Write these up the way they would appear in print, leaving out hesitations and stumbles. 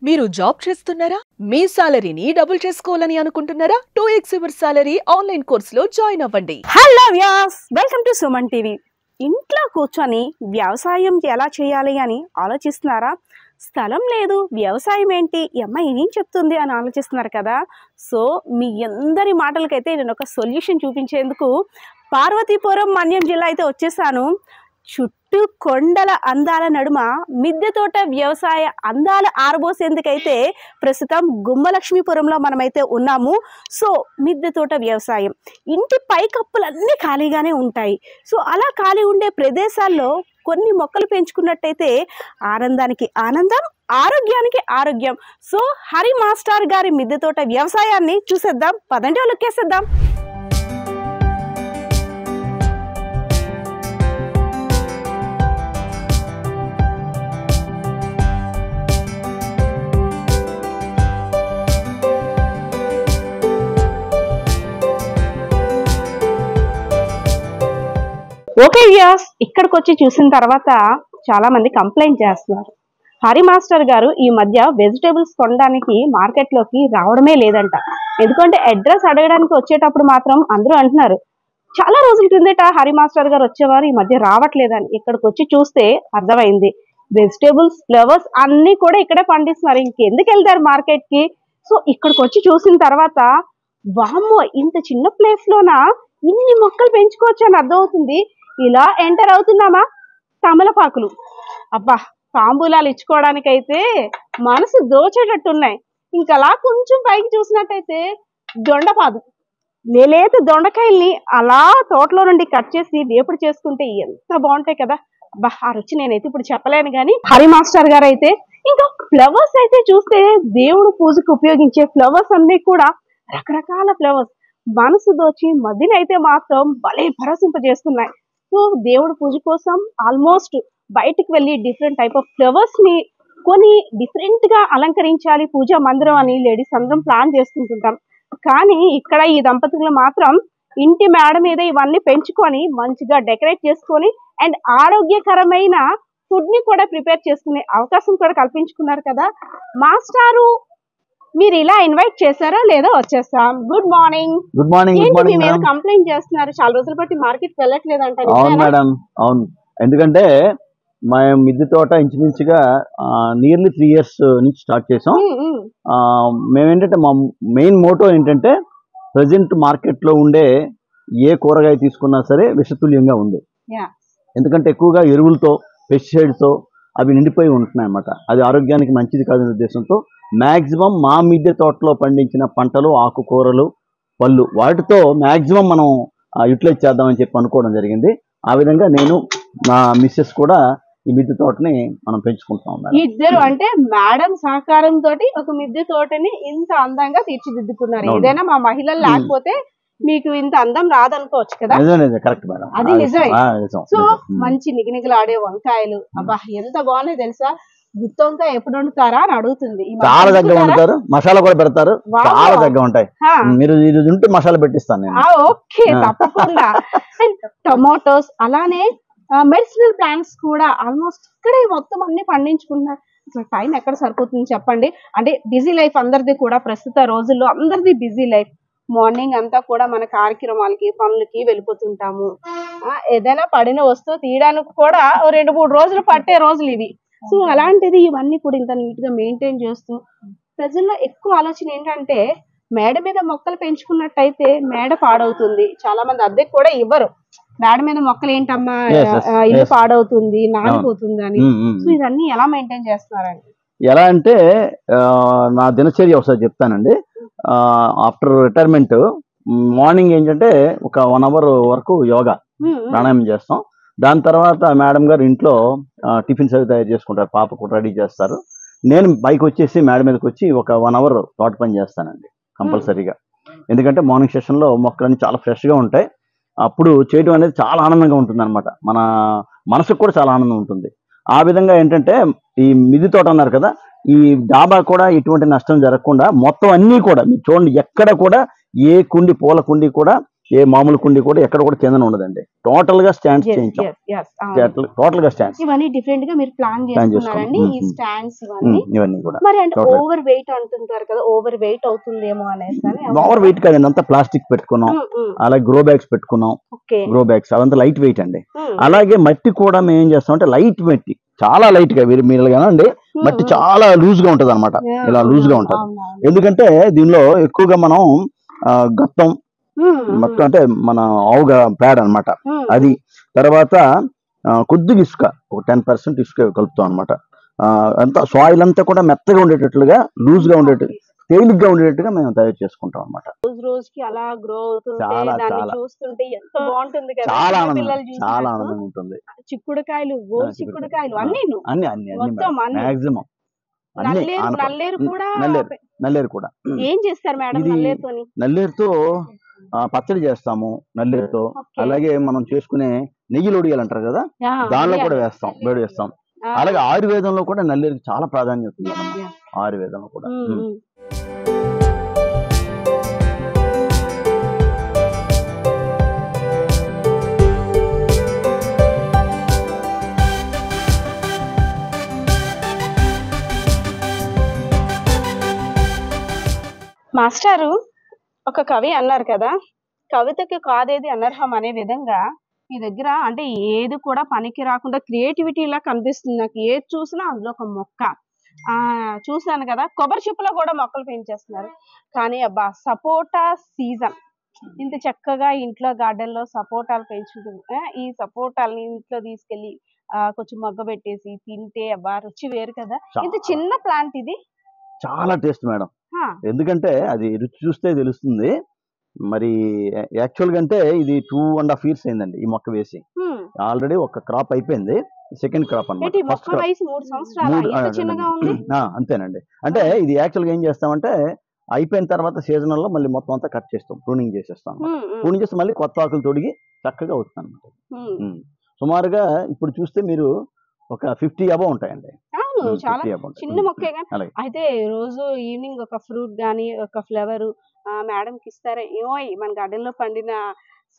మీరు జాబ్ చేస్తున్నారా? మీ సాలరీని డబుల్ చేసుకోవాలని అనుకుంటున్నారా? 2x యువర్ సాలరీ ఆన్లైన్ కోర్సులో జాయిన్ అవ్వండి. Hello viewers, welcome to Suman TV. ఇంట్లో కూర్చొని వ్యవసాయం ఎలా చేయాలి అని ఆలోచిస్తున్నారా? స్థలం లేదు, వ్యవసాయం ఏంటి, ఈ అమ్మాయి ఏం చెప్తుంది అని ఆలోచిస్తున్నారు కదా. సో మీ అందరి మాటలకైతే నేను ఒక సొల్యూషన్ చూపించేందుకు పార్వతీపురం మన్యం జిల్లా అయితే వచ్చేసాను. చుట్టూ కొండల అందాల నడుమ మిద్దె తోట వ్యవసాయ అందాల ఆరబోసేందుకైతే ప్రస్తుతం గుమ్మలక్ష్మీపురంలో మనమైతే ఉన్నాము. సో మిద్దె తోట వ్యవసాయం, ఇంటి పైకప్పులన్నీ ఖాళీగానే ఉంటాయి. సో అలా ఖాళీ ఉండే ప్రదేశాల్లో కొన్ని మొక్కలు పెంచుకున్నట్టయితే ఆనందానికి ఆనందం, ఆరోగ్యానికి ఆరోగ్యం. సో హరి మాస్టర్ గారి మిద్దె తోట వ్యవసాయాన్ని చూసేద్దాం, పదండి లుక్కేసేద్దాం. ఓకే వ్యూయర్స్, ఇక్కడికి వచ్చి చూసిన తర్వాత చాలా మంది కంప్లైంట్ చేస్తున్నారు. హరి మాస్టర్ గారు ఈ మధ్య వెజిటేబుల్స్ కొనడానికి మార్కెట్లోకి రావడమే లేదంట. ఎందుకంటే అడ్రస్ అడగడానికి వచ్చేటప్పుడు మాత్రం అందరూ అంటున్నారు చాలా రోజుల కిందట హరి మాస్టర్ గారు వచ్చేవారు, ఈ మధ్య రావట్లేదని. ఇక్కడికి వచ్చి చూస్తే అర్థమైంది, వెజిటేబుల్స్, ఫ్లవర్స్ అన్ని కూడా ఇక్కడే పండిస్తున్నారు. ఇంకెందుకు వెళ్తారు మార్కెట్ కి? సో ఇక్కడికి వచ్చి చూసిన తర్వాత వామ్మో, ఇంత చిన్న ప్లేస్ లోన ఇన్ని మొక్కలు పెంచుకోవచ్చు అని అర్థమవుతుంది. ఇలా ఎంటర్ అవుతున్నామా, తమలపాకులు, అబ్బా తాంబూలాలు ఇచ్చుకోవడానికైతే మనసు దోచేటట్టున్నాయి. ఇంకలా కొంచెం పైకి చూసినట్టయితే దొండపాదు, లేలేత దొండకాయల్ని అలా తోటలో నుండి కట్ చేసి వేపుడు చేసుకుంటే ఎంత బాగుంటాయి కదా. అబ్బా ఆ రుచి నేనైతే ఇప్పుడు చెప్పలేను. కానీ హరి మాస్టర్ గారు అయితే ఇంకా ఫ్లవర్స్ అయితే చూస్తే దేవుడు పూజకు ఉపయోగించే ఫ్లవర్స్ అన్ని కూడా రకరకాల ఫ్లవర్స్ మనసు దోచి మధ్యనైతే మాత్రం భలే భరసింపజేస్తున్నాయి. సో దేవుడు పూజ కోసం ఆల్మోస్ట్ బయటికి వెళ్ళి డిఫరెంట్ టైప్ ఆఫ్ ఫ్లవర్స్ ని కొని డిఫరెంట్ గా అలంకరించాలి పూజా మందిరం అని లేడీస్ అందరం ప్లాన్ చేసుకుంటుంటాం. కానీ ఇక్కడ ఈ దంపతులు మాత్రం ఇంటి మేడ మీద ఇవన్నీ పెంచుకొని మంచిగా డెకరేట్ చేసుకొని అండ్ ఆరోగ్యకరమైన ఫుడ్ ని కూడా ప్రిపేర్ చేసుకునే అవకాశం కూడా కల్పించుకున్నారు కదా. మాస్టారు మీరు ఇలా ఇన్వైట్ చేశారా లేదా? వచ్చేస్తాం. Good morning. Good morning. Good morning. మీరు కంప్లైంట్ చేస్తున్నారు, చాలా రోజుల బట్టి మార్కెట్ వెళ్ళట్లేదు అంటారు. అవును మేడం, అవును. ఎందుకంటే మా మిద్దె తోట ఇంచుమించుగా నియర్లీ 3 years నుంచి స్టార్ట్ చేసాం. మేమేంటంటే మా మెయిన్ మోటో ఏంటంటే ప్రజెంట్ మార్కెట్ లో ఉండే ఏ కూరగాయ తీసుకున్నా సరే విషతుల్యంగా ఉంది. ఎందుకంటే ఎక్కువగా ఎరువులతో, పెస్టిసైడ్తో అవి నిండిపోయి ఉంటున్నాయి అన్నమాట. అది ఆరోగ్యానికి మంచిది కాదనే ఉద్దేశంతో మ్యాక్సిమం మా మిద్దె తోటలో పండించిన పంటలు, ఆకుకూరలు, పళ్ళు వాటితో మ్యాక్సిమం మనం యూటిలైజ్ చేద్దామని చెప్పి అనుకోవడం జరిగింది. ఆ విధంగా నేను మా మిస్సెస్ కూడా ఈ మిద్దె తోటని మనం పెంచుకుంటాం. ఇద్దరు అంటే మేడం సహకారం తోటి ఒక మిద్దె తోటని ఇంత అందంగా తీర్చిదిద్దుకున్నారు. ఏదైనా మా మహిళలు లేకపోతే మీకు ఇంత అందం రాదనుకోవచ్చు కదా. కరెక్ట్ మేడం, అది నిజమే. సో మంచి నిగనిగలాడే వంకాయలు, అబ్బా ఎంత బాగున్నాయి తెలుసా. గుత్తి వంకాయ ఎప్పుడు వండుతారా అని అడుగుతుంది. చాలా దగ్గర వండుతారు, మసాలా కూడా పెడతారు, చాలా దగ్గర ఉంటాయి. మీరు ఇది ఉంటే మసాలా పెట్టిస్తాను నేను. ఓకే, తప్పకుండా. అండ్ టొమాటోస్, అలానే మెడిసినల్ ప్లాంట్స్ కూడా ఆల్మోస్ట్ ఇక్కడే మొత్తం అన్ని పండించుకుంటున్నారు. అసలు టైం ఎక్కడ సరిపోతుంది చెప్పండి. అంటే బిజీ లైఫ్ అందరిది కూడా, ప్రస్తుత రోజుల్లో అందరిది బిజీ లైఫ్. మార్నింగ్ అంతా కూడా మన కార్యక్రమాలకి, పనులకి వెళ్ళిపోతుంటాము. ఏదైనా పడిన వస్తువు తీయడానికి కూడా 2-3 రోజులు పట్టే రోజులు ఇవి. సో అలాంటిది ఇవన్నీ కూడా ఇంత నీట్ గా మెయింటైన్ చేస్తూ, ప్రజల్లో ఎక్కువ ఆలోచన ఏంటంటే మేడ మీద మొక్కలు పెంచుకున్నట్టయితే మేడ పాడవుతుంది. చాలా మంది అద్దెకు కూడా ఇవ్వరు. మేడ మీద మొక్కలు ఏంటమ్మా, ఇల్లు పాడవుతుంది, నానిపోతుంది అని. సో ఇవన్నీ ఎలా మెయింటైన్ చేస్తున్నారండి? ఎలా అంటే నా దినచర్య ఒకసారి చెప్తానండి. ఆఫ్టర్ రిటైర్మెంట్ మార్నింగ్ ఏంటంటే ఒక 1 hour వరకు యోగా ప్రాణాయామం చేస్తాం. దాని తర్వాత మేడం గారు ఇంట్లో టిఫిన్స్ అవి తయారు చేసుకుంటారు, పాప కూడా రెడీ చేస్తారు. నేను బైక్ వచ్చేసి మేడ మీదకి వచ్చి ఒక 1 hour తోట పని చేస్తానండి కంపల్సరీగా. ఎందుకంటే మార్నింగ్ సెషన్లో మొక్కలన్నీ చాలా ఫ్రెష్గా ఉంటాయి. అప్పుడు చేయడం అనేది చాలా ఆనందంగా ఉంటుంది అనమాట. మన మనసుకు కూడా చాలా ఆనందం ఉంటుంది. ఆ విధంగా ఏంటంటే ఈ మిద్దె తోట అన్నారు కదా, ఈ డాబా కూడా ఎటువంటి నష్టం జరగకుండా మొత్తం అన్నీ కూడా మీరు చూడండి, ఎక్కడ కూడా ఏ కుండి, పూల కుండి కూడా ఏ మామూలు కుండి కూడా ఎక్కడ కూడా కింద ఉండదండి. టోటల్ గా స్టాండ్స్ చేయించాం. టోటల్ గా స్టాండ్స్ ఇవన్నీ డిఫరెంట్ గా మీరు ప్లాన్ చేసుకున్నారండి ఈ స్టాండ్స్ ఇవన్నీ కూడా. మరి అంటే ఓవర్ వెయిట్ అంటుంటారు కదా, ఓవర్ వెయిట్ అవుతుందేమో అనేసి. ఓవర్ వెయిట్ కాదండి, అంతా ప్లాస్టిక్ పెట్టుకున్నాం. అలాగే గ్రో బ్యాగ్స్ పెట్టుకున్నాం. గ్రో బ్యాగ్స్ అవంతా లైట్ వెయిట్ అండి. అలాగే మట్టి కూడా మేము ఏం చేస్తాం అంటే లైట్ మట్టి, చాలా లైట్ గా మీరు కానండి, మట్టి చాలా లూజ్ గా ఉంటది అనమాట. ఇలా లూజ్ గా ఉంటది. ఎందుకంటే దీనిలో ఎక్కువగా మనం గత్తం మొత్తం అంటే మన ఆవుగా పేడ అనమాట అది. తర్వాత కొద్దిగా ఇసుక, ఒక 10% ఇసుక కలుపుతాం అనమాట. అంతా సాయిల్ అంతా కూడా మెత్తగా ఉండేటట్లుగా, లూజ్ గా ఉండేటట్టు, తేలిగ్గా ఉండేటట్టుగా మేము తయారు చేసుకుంటాం అనమాట. రోజుకి అలా గ్రో చూస్తుంటే ఎంత బాగుంటుంది కదా. చాలా ఆనందంగా ఉంటుంది. చిక్కుడుకాయలు, గోరు చిక్కుడుకాయలు అన్ని మాక్సిమం నల్లేరు కూడా. ఏం చేస్తారు మేడం నల్లేరుతోని? నల్లేరుతో పచ్చడి చేస్తాము నల్లేరుతో. అలాగే మనం చేసుకునే నెయ్యిలు ఒడియాలు అంటారు కదా, దానిలో కూడా వేడి వేస్తాం. అలాగే ఆయుర్వేదంలో కూడా నల్లేరుకి చాలా ప్రాధాన్యత ఉంది. ఆయుర్వేదంలో కూడా. మాస్టారు, ఒక కవి అన్నారు కదా, కవితకి కాదేది అనర్హం అనే విధంగా మీ దగ్గర అంటే ఏది కూడా పనికి రాకుండా క్రియేటివిటీలా కనిపిస్తుంది నాకు. ఏది చూసినా అందులో ఒక మొక్క చూసాను కదా. కొబ్బరి చిప్పలో కూడా మొక్కలు పెంచేస్తున్నారు. కానీ అబ్బా, సపోటా సీజన్ ఇంత చక్కగా ఇంట్లో గార్డెన్ లో సపోటాలు పెంచుతుంది. ఈ సపోటాలని ఇంట్లో తీసుకెళ్లి కొంచెం మొగ్గ పెట్టేసి తింటే అబ్బా రుచి వేరు కదా. ఇంత చిన్న ప్లాంట్ ఇది చాలా టేస్ట్ మేడం. ఎందుకంటే అది రుచి చూస్తే తెలుస్తుంది. మరి యాక్చువల్ గా అంటే ఇది 2.5 years అయిందండి ఈ మొక్క వేసి. ఆల్రెడీ ఒక క్రాప్ అయిపోయింది, సెకండ్ క్రాప్ అన్నమాట. అంతేనండి. అంటే ఇది యాక్చువల్ గా ఏం చేస్తామంటే అయిపోయిన తర్వాత సీజనల్ లో మళ్ళీ మొత్తం అంతా కట్ చేస్తాం, ప్రూనింగ్ చేసేస్తాం. ప్రూనింగ్ చేస్తే మళ్ళీ కొత్త ఆకులు తొడిగి చక్కగా అవుతుంది అనమాట. సుమారుగా ఇప్పుడు చూస్తే మీరు ఒక 50 above ఉంటాయండి. చాలా చిన్న మొక్కే కానీ. అయితే రోజు ఈవినింగ్ ఒక ఫ్రూట్ గానీ ఒక ఫ్లవర్ మేడం కి ఇస్తారా? ఏమో మన గార్డెన్ లో పండిన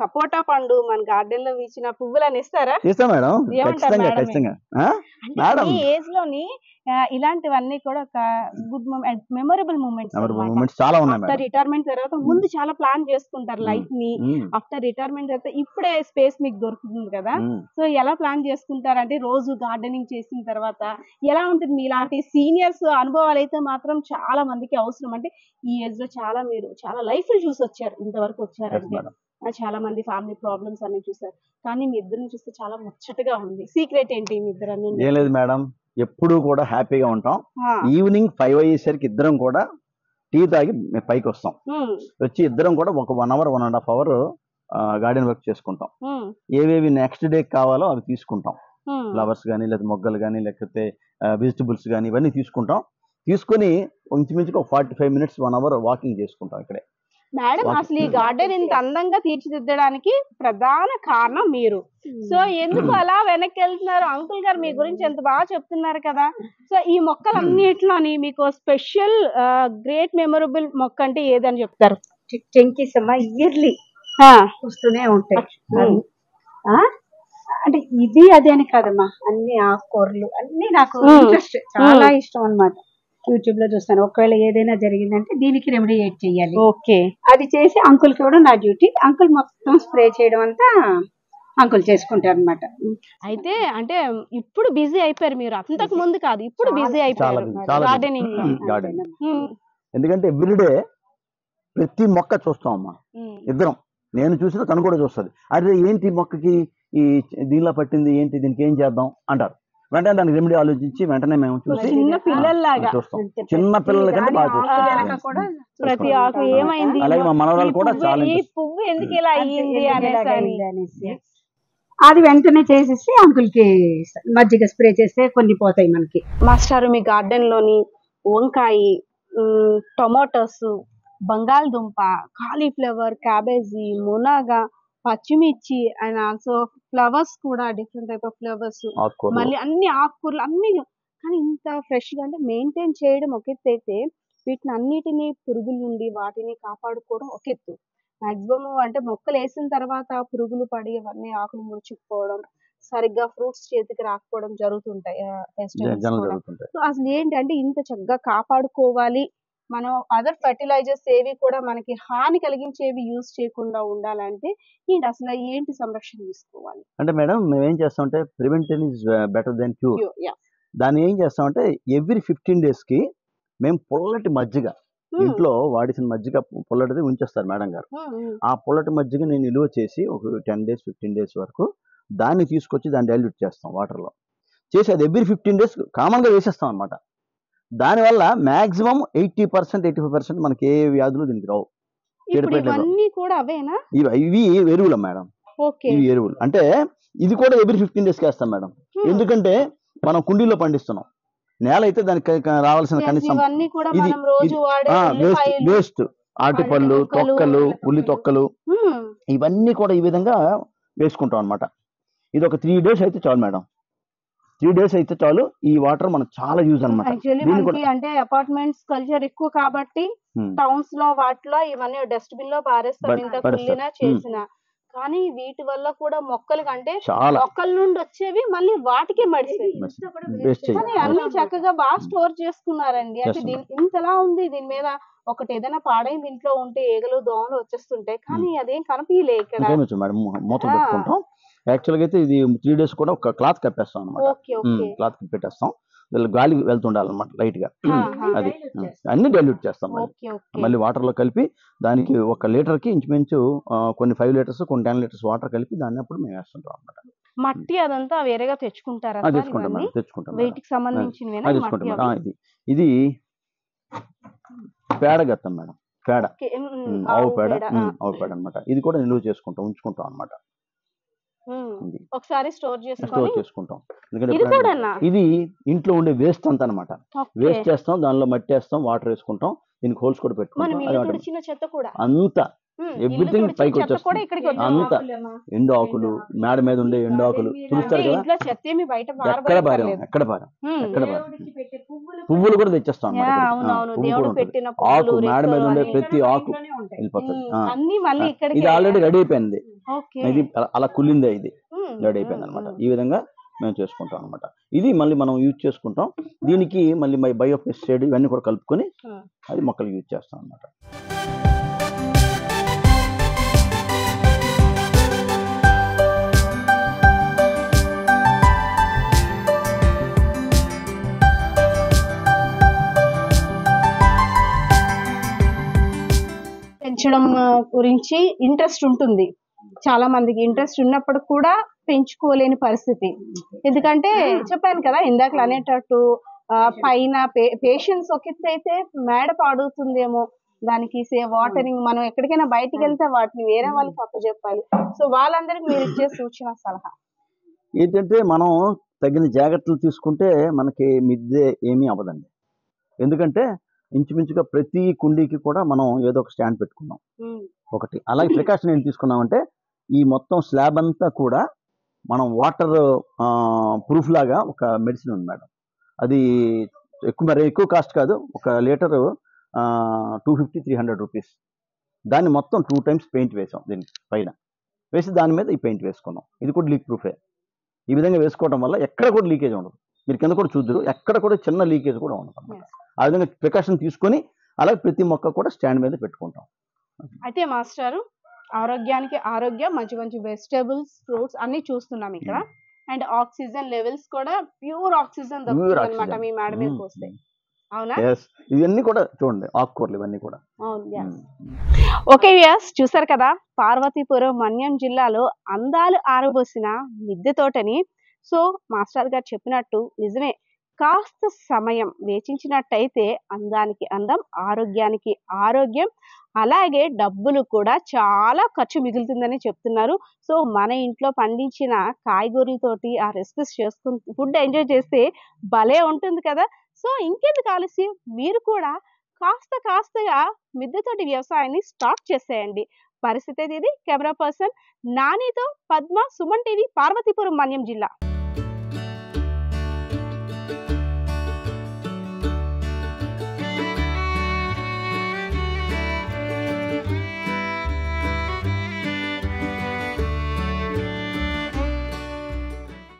సపోటా పండు మన గార్డెన్ లో వీచిన పువ్వులని ఇస్తారా? ఈ ఏజ్ లోని ఇలాంటివన్నీ కూడా ఒక గుడ్ మూమెంట్, మెమొరబుల్ మూమెంట్స్ చాలా ఉన్నాయి. ఆఫ్టర్ రిటైర్మెంట్ తర్వాత ముందు చాలా ప్లాన్ చేసుకుంటారు లైఫ్ ని. ఆఫ్టర్ రిటైర్మెంట్ తర్వాత ఇప్పుడే స్పేస్ మీకు దొరుకుతుంది కదా. సో ఎలా ప్లాన్ చేసుకుంటారంటే రోజు గార్డెనింగ్ చేసిన తర్వాత ఎలా ఉంటుంది? మీలాంటి సీనియర్స్ అనుభవాలు అయితే మాత్రం చాలా మందికి అవసరం. అంటే ఈ ఏజ్ లో మీరు చాలా లైఫ్ చూసి వచ్చారు, ఇంతవరకు వచ్చారంటే. చాలా మంది ఫ్యామిలీ ప్రాబ్లమ్స్ అన్ని చూసారు, కానీ మీ ఇద్దరిని చూస్తే చాలా ముచ్చటగా ఉంది. సీక్రెట్ ఏంటి మీ ఇద్దరు? ఏం లేదు మేడం, ఎప్పుడు కూడా హ్యాపీగా ఉంటాం. ఈవినింగ్ 5 అయ్యేసరికి ఇద్దరం కూడా టీ తాగి పైకి వస్తాం. వచ్చి ఇద్దరం కూడా ఒక 1 hour 1.5 hour గార్డెన్ వర్క్ చేసుకుంటాం. ఏవేవి నెక్స్ట్ డే కావాలో అవి తీసుకుంటాం. ఫ్లవర్స్ కానీ, లేదా మొగ్గలు కానీ, లేకపోతే వెజిటబుల్స్ కానీ, ఇవన్నీ తీసుకుంటాం. తీసుకుని ఇంచుమించుగా 45 minutes 1 hour వాకింగ్ చేసుకుంటాం ఇక్కడే. మేడం, అసలు ఈ గార్డెన్ ఇంత అందంగా తీర్చిదిద్దడానికి ప్రధాన కారణం మీరు. సో ఎందుకు అలా వెనక్కి వెళ్తున్నారు? అంకుల్ గారు మీ గురించి ఎంత బాగా చెప్తున్నారు కదా. సో ఈ మొక్కలన్నిటిలోని మీకు స్పెషల్ గ్రేట్ మెమొరబుల్ మొక్క అంటే ఏదని చెప్తారు? టెంకీస్ అమ్మా, ఇయర్లీ వస్తూనే ఉంటాయి. అంటే ఇది అదే అని కాదమ్మా, అన్ని ఆకుకూరలు అన్ని నాకు ఇంట్రెస్ట్, చాలా ఇష్టం అన్నమాట. యూట్యూబ్ లో చూస్తాను. ఒకవేళ ఏదైనా జరిగిందంటే దీనికి రెమెడియేట్ చెయ్యాలి. ఓకే, అది చేసి అంకుల్ కి కూడా నా డ్యూటీ. అంకుల్ మొత్తం స్ప్రే చేయడం అంతా అంకుల్ చేసుకుంటారు అనమాట. అయితే అంటే ఇప్పుడు బిజీ అయిపోయారు మీరు, అంతకు ముందు కాదు, ఇప్పుడు బిజీ అయిపోయారు గార్డెనింగ్. ఎందుకంటే ఎవ్రీడే ప్రతి మొక్క చూస్తాం అమ్మా ఇద్దరం. నేను చూసినా తను కూడా చూస్తుంది. అదే ఏంటి మొక్కకి ఈ దీనిలో పట్టింది ఏంటి, దీనికి ఏం చేద్దాం అంటారు. వెంటనే దానికి రెమెడీ ఆలోచించి వెంటనే మేము చూసి చూస్తాం. చిన్న పిల్లల కంటే బాగా చూస్తాం. ప్రతి ఆకు ఏమైంది, అలాగే మా మనవరాలు కూడా చాలా ఈ పువ్వు ఎందుకు ఇలా అయ్యింది అనేసి అది వెంటనే చేసేసి అంకుల్ కి మజ్జిగ స్ప్రే చేస్తే కొన్ని పోతాయి మనకి. మాస్టారు, మీ గార్డెన్ లోని వంకాయ, టొమాటోస్, బంగాళదుంప, కాలీఫ్లవర్, క్యాబేజీ, మునగ, పచ్చిమిర్చి అండ్ ఆల్సో ఫ్లవర్స్ కూడా డిఫరెంట్ టైప్ ఆఫ్ ఫ్లవర్స్, మళ్ళీ అన్ని ఆకుకూరలు అన్ని. కానీ ఇంత ఫ్రెష్ గా అంటే మెయింటైన్ చేయడం ఒక ఎత్తు అయితే వీటిని అన్నిటినీ పురుగుల నుండి వాటిని కాపాడుకోవడం ఒక ఎత్తు. మాక్సిమం అంటే మొక్కలు వేసిన తర్వాత పురుగులు పడి అవన్నీ ఆకులు ముడుచుకుపోవడం, సరిగ్గా ఫ్రూట్స్ చేతికి రాకపోవడం జరుగుతుంటాయి వెజిటేబుల్స్ జనం కూడా. జరుగుతుంటాయి. సో అసలు ఏంటంటే ఇంత చక్కగా కాపాడుకోవాలి, మనం అదర్ ఫర్టిలైజర్స్ ఏవి కూడా మనకి హాని కలిగించేవి యూజ్ చేయకుండా ఉండాలంటే అసలు ఏంటి సంరక్షణ తీసుకోవాలి? అంటే మేడం మేము ఏం చేస్తామంటే ప్రివెంషన్ ఈజ్ బెటర్ దెన్ క్యూర్. దాన్ని ఏం చేస్తామంటే ఎవ్రీ 15 days కి మేము పుల్లటి మజ్జిగ, ఇంట్లో వాడిసిన మజ్జిగ పుల్లటిది ఉంచేస్తారు మేడం గారు. ఆ పుల్లటి మజ్జిగ నేను నిలువ చేసి ఒక 10 days 15 days వరకు దాన్ని తీసుకొచ్చి దాన్ని డైల్యూట్ చేస్తాం వాటర్లో చేసి, అది ఎవ్రీ 15 days కామన్గా వేసేస్తాం అనమాట. దానివల్ల మాక్సిమం 80% 85% మనకి ఏ వ్యాధులు దీనికి రావు. ఇవన్నీ కూడా అవేనా? ఇవి ఎరువులు మేడం. ఇవి ఎరువులు అంటే ఇది కూడా ఎవ్రీ 15 days వేస్తాం మేడం. ఎందుకంటే మనం కుండీలో పండిస్తున్నాం, నేల అయితే దానికి రావాల్సిన కనీసం ఇది వేస్ట్ అరటిపళ్ళు, తొక్కలు, ఉల్లి తొక్కలు ఇవన్నీ కూడా ఈ విధంగా వేసుకుంటాం అనమాట. ఇది ఒక 3 days అయితే చాలు మేడం. 3 days అయితే చాలు. ఈ వాటర్ మనకు చాలా యూజ్ అనమాట. అంటే అపార్ట్మెంట్స్ కల్చర్ ఎక్కువ కాబట్టి టౌన్స్ లో వాటిలో ఇవన్నీ డస్ట్బిన్ లో పారేస్తాం, ఇంత కుళ్ళినా చేసిన. కానీ వీటి వల్ల కూడా మొక్కలు కంటే మొక్కల నుండి వచ్చేవి మళ్ళీ వాటికే మడిస్తాయి. అన్ని చక్కగా బాగా స్టోర్ చేసుకున్నారండి. అంటే ఇంతలా ఉంది దీని మీద. ఒకటి ఏదైనా పాడైంది ఇంట్లో ఉంటే ఈగలు దోమలు వచ్చేస్తుంటాయి, కానీ అదేం కనిపించలే ఇక్కడ. యాక్చువల్గా అయితే ఇది 3 days కూడా ఒక క్లాత్ కప్పేస్తాం అనమాట. క్లాత్ పెట్టేస్తాం, గాలి వెళ్తుండాలన్నమాట లైట్ గా. అది అన్ని డైల్యూట్ చేస్తాం. మళ్ళీ వాటర్ లో కలిపి దానికి 1 లీటర్ కి ఇంచుమించు కొన్ని 5 liters కొన్ని 10 liters వాటర్ కలిపి దాన్ని అప్పుడు మేము వేస్తుంటాం అనమాట. మట్టి అదంతా వేరేగా తెచ్చుకుంటారా? తెచ్చుకుంటాం. వీటికి సంబంధించిన ఇది పేడ గత్తం మేడం. పేడ, ఆవు పేడ అనమాట. ఇది కూడా నిలువ చేసుకుంటాం, ఉంచుకుంటాం అనమాట. ఒకసారి స్టోర్ చేసుకుంటాం. ఎందుకంటే ఇది ఇంట్లో ఉండే వేస్ట్ అంతా అనమాట. వేస్ట్ చేస్తాం, దానిలో మట్టి వేస్తాం, వాటర్ వేసుకుంటాం, దీనికి హోల్స్ కూడా పెట్టుకుంటాం. అంతా ఎవ్రీథింగ్ పైకి వచ్చేస్తుంది. అంతా ఎండు ఆకులు, మేడ మీద ఉండే ఎండు ఆకులు చూస్తారు కదా, ఎక్కడ భారం పువ్వులు కూడా తెచ్చేస్తాం అనమాట. ఆకు మేడ మీద ఉండే ప్రతి ఆకు వెళ్ళిపోతుంది. ఇది ఆల్రెడీ రెడీ అయిపోయింది. ఇది అలా కుళ్ళిందే, ఇది రెడీ అయిపోయింది అనమాట. ఈ విధంగా మేము చేసుకుంటాం అనమాట. ఇది మళ్ళీ మనం యూజ్ చేసుకుంటాం. దీనికి మళ్ళీ బయోపెస్టిసైడ్ ఇవన్నీ కూడా కలుపుకొని అది మొక్కలు యూజ్ చేస్తాం అనమాట. పెంచడం గురించి ఇంట్రెస్ట్ ఉంటుంది, చాలా మందికి ఇంట్రెస్ట్ ఉన్నప్పుడు కూడా పెంచుకోలేని పరిస్థితి. ఎందుకంటే చెప్పాను కదా ఇందాక అనేటట్టు పైన పేషెన్స్ ఒక ఎత్తు అయితే మేడ పాడుతుందేమో, దానికి వాటరింగ్, మనం ఎక్కడికైనా బయటికి వెళ్తే వాటిని వేరే వాళ్ళకి అప్పచెప్పాలి. సో వాళ్ళందరికీ మీరు ఇచ్చే సూచన సలహా ఏంటంటే మనం తగిన జాగ్రత్తలు తీసుకుంటే మనకి మిద్దె ఏమీ అవ్వదండి. ఎందుకంటే ఇంచుమించుగా ప్రతి కుండీకి కూడా మనం ఏదో ఒక స్టాండ్ పెట్టుకున్నాం ఒకటి. అలాగే ప్రికాషన్ ఏం తీసుకున్నామంటే ఈ మొత్తం స్లాబ్ అంతా కూడా మనం వాటర్ ప్రూఫ్ లాగా ఒక మెడిసిన్ ఉంది మేడం. అది ఎక్కువ కాస్ట్ కాదు, 1 లీటర్ 250-300 రూపీస్. దాన్ని మొత్తం 2 times పెయింట్ వేసాం, దీనికి పైన వేసి దాని మీద ఈ పెయింట్ వేసుకున్నాం. ఇది కూడా లీక్ ప్రూఫే. ఈ విధంగా వేసుకోవడం వల్ల ఎక్కడ కూడా లీకేజ్ ఉండదు. మీరు కింద కూడా చూద్దరు, ఎక్కడ కూడా చిన్న లీకేజ్ కూడా ఉండదు అన్నమాట. ఆ విధంగా ప్రికాషన్ తీసుకొని అలాగే ప్రతి మొక్క కూడా స్టాండ్ మీద పెట్టుకుంటాం. అయితే మాస్టారు, ఆరోగ్యానికి ఆరోగ్యం, మంచి మంచి వెజిటేబుల్స్, ఫ్రూట్స్ అన్ని చూస్తున్నాం ఇక్కడ. అండ్ ఆక్సిజన్ లెవెల్స్ కూడా ప్యూర్ ఆక్సిజన్ దొరుకుతుంది అన్నమాట మీ మేడ మీదకి వస్తే. అవునా? ఇవన్నీ కూడా చూడండి, ఆకుకూరలు ఇవన్నీ కూడా. ఓకే వ్యూయర్స్, చూసారు కదా పార్వతీపురం మన్యం జిల్లాలో అందాలు ఆరబోసిన మిద్దె తోటని. సో మాస్టర్ గారు చెప్పినట్టు నిజమే, కాస్త సమయం వేచించినట్టయితే అందానికి అందం, ఆరోగ్యానికి ఆరోగ్యం, అలాగే డబ్బులు కూడా చాలా ఖర్చు మిగులుతుందని చెప్తున్నారు. సో మన ఇంట్లో పండించిన కాయగూరలతోటి ఆ రెసిపీస్ చేసుకుని ఫుడ్ ఎంజాయ్ చేస్తే భలే ఉంటుంది కదా. సో ఇంకెందుకు ఆలస్యం, మీరు కూడా కాస్తగా మిద్దెతోటి వ్యవసాయాన్ని స్టార్ట్ చేసేయండి. పరిస్థితి ఇది. కెమెరా పర్సన్ నానితో పద్మ, సుమన్ టీవీ, పార్వతీపురం మన్యం జిల్లా.